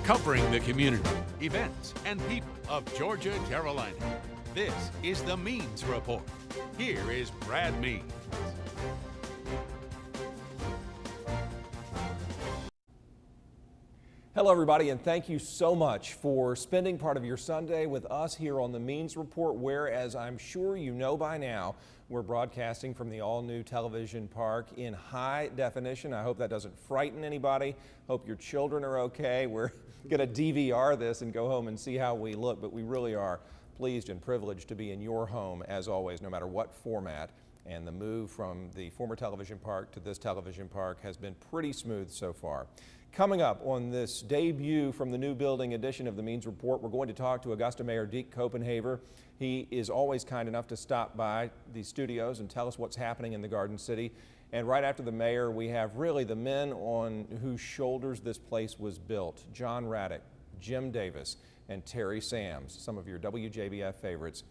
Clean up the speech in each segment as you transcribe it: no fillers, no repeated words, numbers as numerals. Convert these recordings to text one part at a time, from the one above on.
Covering the community, events, and people of Georgia, Carolina. This is the Means Report. Here is Brad Means. Hello everybody, and thank you so much for spending part of your Sunday with us here on the Means Report, where, as I'm sure you know by now, we're broadcasting from the all-new television park in high definition. I hope that doesn't frighten anybody. Hope your children are okay. We're going to DVR this and go home and see how we look, but we really are pleased and privileged to be in your home, as always, no matter what format. And the move from the former television park to this television park has been pretty smooth so far. Coming up on this debut from the new building edition of the Means Report, we're going to talk to Augusta Mayor Deke Copenhaver. He is always kind enough to stop by the studios and tell us what's happening in the Garden City. And right after the mayor, we have really the men on whose shoulders this place was built. John Raddick, Jim Davis, and Terry Sams, some of your WJBF favorites,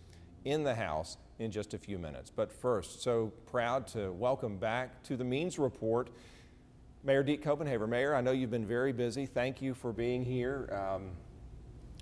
in the house in just a few minutes. But first, so proud to welcome back to the Means Report Mayor Deke Copenhaver. Mayor, I know you've been very busy. Thank you for being here.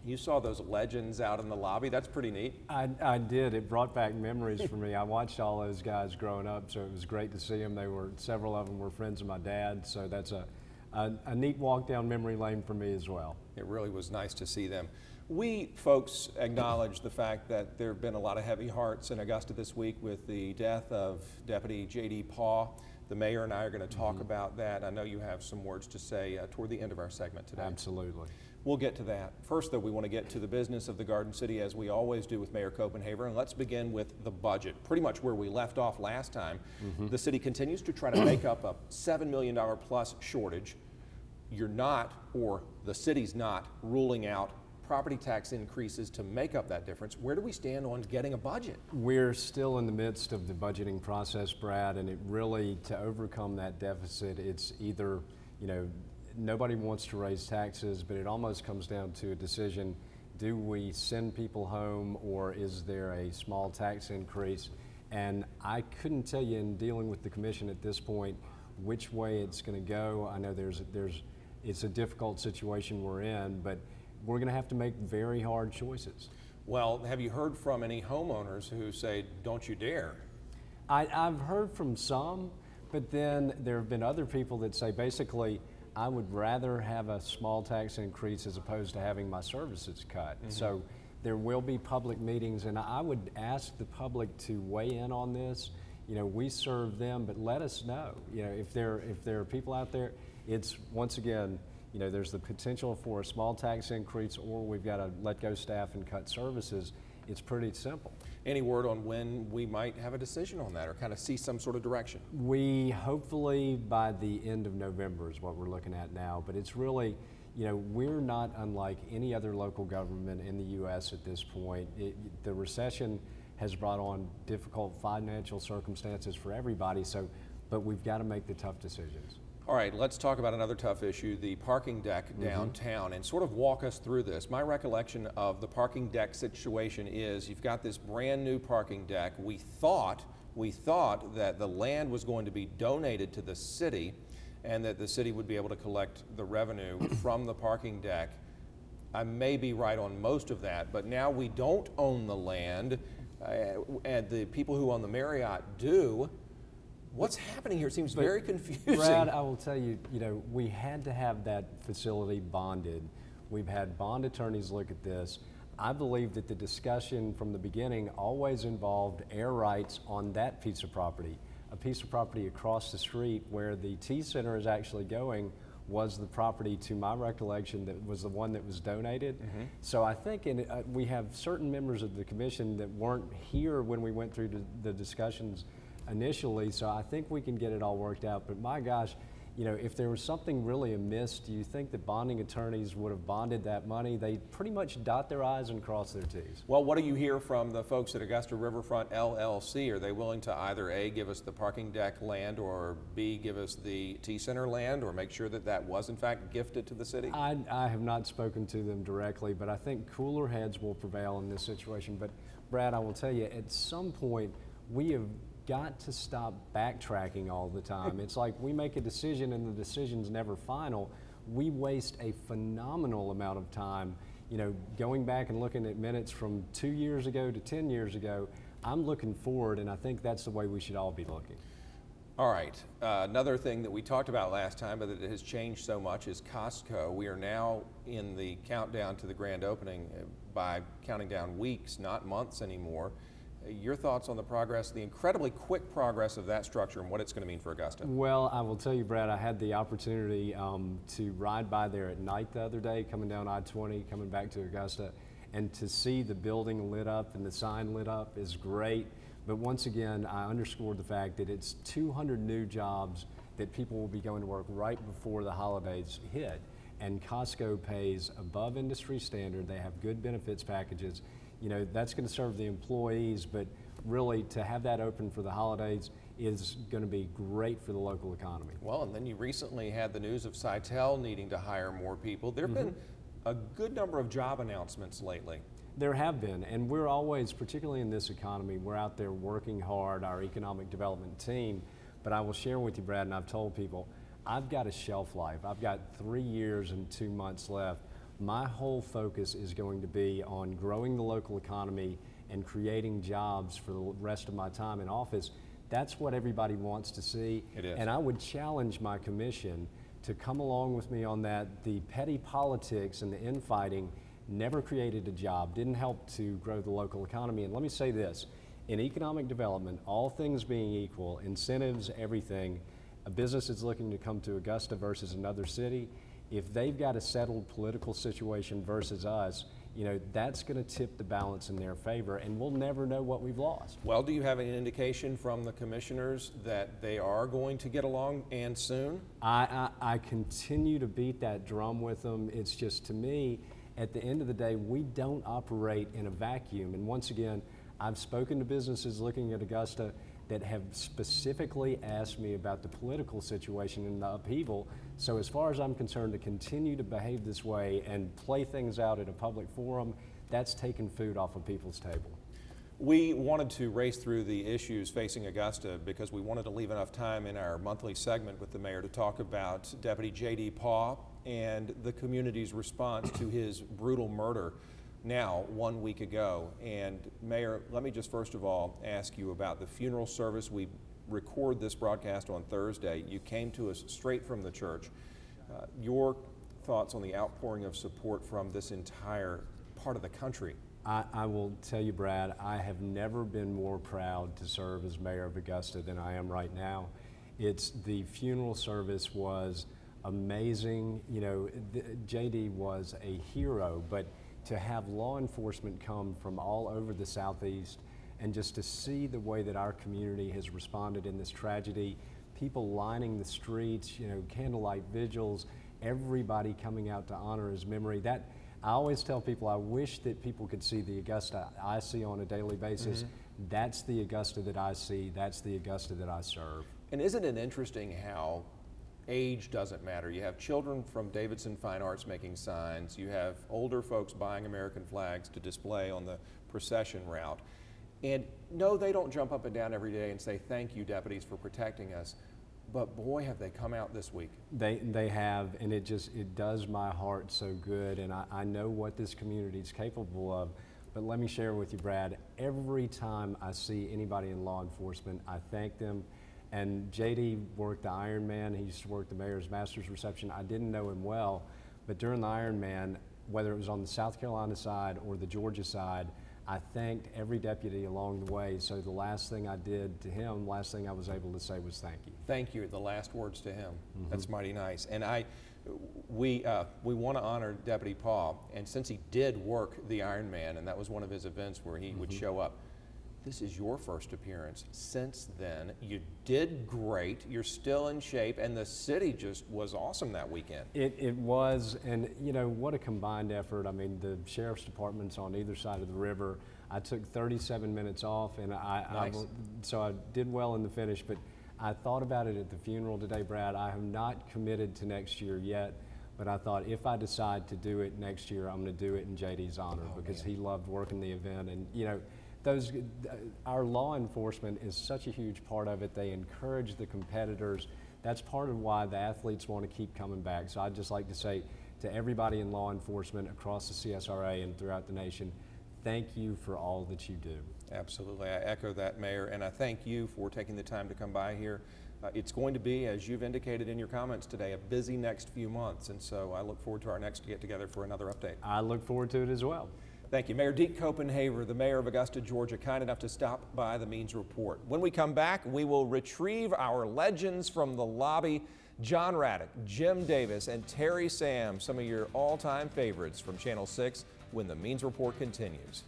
You saw those legends out in the lobby. That's pretty neat. I did. It brought back memories for me. I watched all those guys growing up, so it was great to see them. Several of them were friends of my dad, so that's a neat walk down memory lane for me as well. It really was nice to see them. We folks acknowledge the fact that there have been a lot of heavy hearts in Augusta this week with the death of Deputy J.D. Paugh. The mayor and I are going to talk about that. I know you have some words to say toward the end of our segment today. Absolutely. We'll get to that. First, though, we want to get to the business of the Garden City, as we always do with Mayor Copenhaver, and let's begin with the budget. Pretty much where we left off last time. The city continues to try to make up a $7 million plus shortage. You're not, or the city's not, ruling out property tax increases to make up that difference. Where do we stand on getting a budget? We're still in the midst of the budgeting process, Brad, and it really, to overcome that deficit, it's either, nobody wants to raise taxes, but it almost comes down to a decision: do we send people home, or is there a small tax increase? And I couldn't tell you, in dealing with the commission at this point, which way it's going to go. I know it's a difficult situation we're in, but we're going to have to make very hard choices. Well, have you heard from any homeowners who say, don't you dare? I've heard from some, but then there have been other people that say, basically, I would rather have a small tax increase as opposed to having my services cut. So there will be public meetings, and I would ask the public to weigh in on this. We serve them, but let us know. If there are people out there, it's, once again, there's the potential for a small tax increase, or we've got to let go staff and cut services. It's pretty simple. Any word on when we might have a decision on that, or kind of see some sort of direction? We hopefully by the end of November is what we're looking at now, but it's really, we're not unlike any other local government in the U.S. at this point. The recession has brought on difficult financial circumstances for everybody, but we've got to make the tough decisions. All right, let's talk about another tough issue, the parking deck downtown, and sort of walk us through this. My recollection of the parking deck situation is you've got this brand new parking deck. We thought that the land was going to be donated to the city and that the city would be able to collect the revenue from the parking deck. I may be right on most of that, but now we don't own the land, and the people who own the Marriott do. What's happening here? It seems very confusing. Brad, I will tell you, we had to have that facility bonded. We've had bond attorneys look at this. I believe that the discussion from the beginning always involved air rights on that piece of property. A piece of property across the street where the T Center is actually going was the property, to my recollection, that was the one that was donated. So I think we have certain members of the commission that weren't here when we went through the discussions initially, so I think we can get it all worked out. But my gosh, if there was something really amiss, do you think that bonding attorneys would have bonded that money? They pretty much dot their I's and cross their T's. Well, what do you hear from the folks at Augusta Riverfront LLC? Are they willing to either A, give us the parking deck land, or B, give us the T-Center land, or make sure that that was in fact gifted to the city? I have not spoken to them directly, but I think cooler heads will prevail in this situation. But Brad, I will tell you, at some point, we have got to stop backtracking all the time. It's like we make a decision and the decision's never final. we waste a phenomenal amount of time, you know, going back and looking at minutes from 2 years ago to 10 years ago. I'm looking forward, and I think that's the way we should all be looking. All right, another thing that we talked about last time, but that it has changed so much, is Costco. We are now in the countdown to the grand opening by counting down weeks, not months anymore. Your thoughts on the progress, the incredibly quick progress of that structure and what it's going to mean for Augusta? Well, I will tell you, Brad, I had the opportunity to ride by there at night the other day, coming down I-20, coming back to Augusta, and to see the building lit up and the sign lit up is great. But once again, I underscored the fact that it's 200 new jobs that people will be going to work right before the holidays hit. And Costco pays above industry standard. They have good benefits packages. You know, that's going to serve the employees, but really to have that open for the holidays is going to be great for the local economy. Well, and then you recently had the news of Sitel needing to hire more people. There have been a good number of job announcements lately. There have been, and we're always, particularly in this economy, we're out there working hard, our economic development team. But I will share with you, Brad, and I've told people, I've got a shelf life. I've got 3 years and 2 months left. My whole focus is going to be on growing the local economy and creating jobs for the rest of my time in office. That's what everybody wants to see. It is. And I would challenge my commission to come along with me on that. The petty politics and the infighting never created a job, didn't help to grow the local economy. And let me say this, in economic development, all things being equal, incentives, everything, a business is looking to come to Augusta versus another city, if they've got a settled political situation versus us, you know, that's going to tip the balance in their favor, and we'll never know what we've lost. Well, do you have any indication from the commissioners that they are going to get along, and soon? I continue to beat that drum with them. It's just, to me, at the end of the day, we don't operate in a vacuum. And once again, I've spoken to businesses looking at Augusta that have specifically asked me about the political situation and the upheaval. So as far as I'm concerned, to continue to behave this way and play things out at a public forum, that's taking food off of people's table. We wanted to race through the issues facing Augusta because we wanted to leave enough time in our monthly segment with the mayor to talk about Deputy J.D. Paugh and the community's response to his brutal murder now 1 week ago. And Mayor, let me just first of all ask you about the funeral service. We record this broadcast on Thursday. You came to us straight from the church. Your thoughts on the outpouring of support from this entire part of the country? I will tell you, Brad, I have never been more proud to serve as mayor of Augusta than I am right now. The funeral service was amazing. You know, JD was a hero, but to have law enforcement come from all over the Southeast and just to see the way that our community has responded in this tragedy, people lining the streets, you know, candlelight vigils, everybody coming out to honor his memory. That, I always tell people, I wish that people could see the Augusta I see on a daily basis. That's the Augusta that I see. That's the Augusta that I serve. And isn't it interesting how age doesn't matter? You have children from Davidson Fine Arts making signs. You have older folks buying American flags to display on the procession route. And no, they don't jump up and down every day and say, thank you, deputies, for protecting us. But boy, have they come out this week. They have, and it does my heart so good, and I know what this community is capable of. But let me share with you, Brad, every time I see anybody in law enforcement, I thank them. And JD worked the Ironman. He used to work the Mayor's Master's Reception. I didn't know him well, but during the Ironman, whether it was on the South Carolina side or the Georgia side, I thanked every deputy along the way. So the last thing I did to him, last thing I was able to say was thank you. Thank you, the last words to him. That's mighty nice. And we want to honor Deputy Paugh, and since he did work the Ironman, and that was one of his events where he would show up, this is your first appearance. Since then, you did great, you're still in shape, and the city just was awesome that weekend. It was, and you know, what a combined effort. I mean, the sheriff's department's on either side of the river. I took 37 minutes off, and so I did well in the finish, but I thought about it at the funeral today, Brad. I have not committed to next year yet, but I thought if I decide to do it next year, I'm going to do it in JD's honor because he loved working the event. And you know, our law enforcement is such a huge part of it. They encourage the competitors. That's part of why the athletes want to keep coming back. So I'd just like to say to everybody in law enforcement across the CSRA and throughout the nation, thank you for all that you do. Absolutely. I echo that, Mayor, and I thank you for taking the time to come by here. It's going to be, as you've indicated in your comments today, a busy next few months, and so I look forward to our next get-together for another update. I look forward to it as well. Thank you. Mayor Deke Copenhaver, the mayor of Augusta, Georgia, kind enough to stop by the Means Report. When we come back, we will retrieve our legends from the lobby. John Raddick, Jim Davis, and Terry Sam, some of your all-time favorites from Channel 6 when the Means Report continues.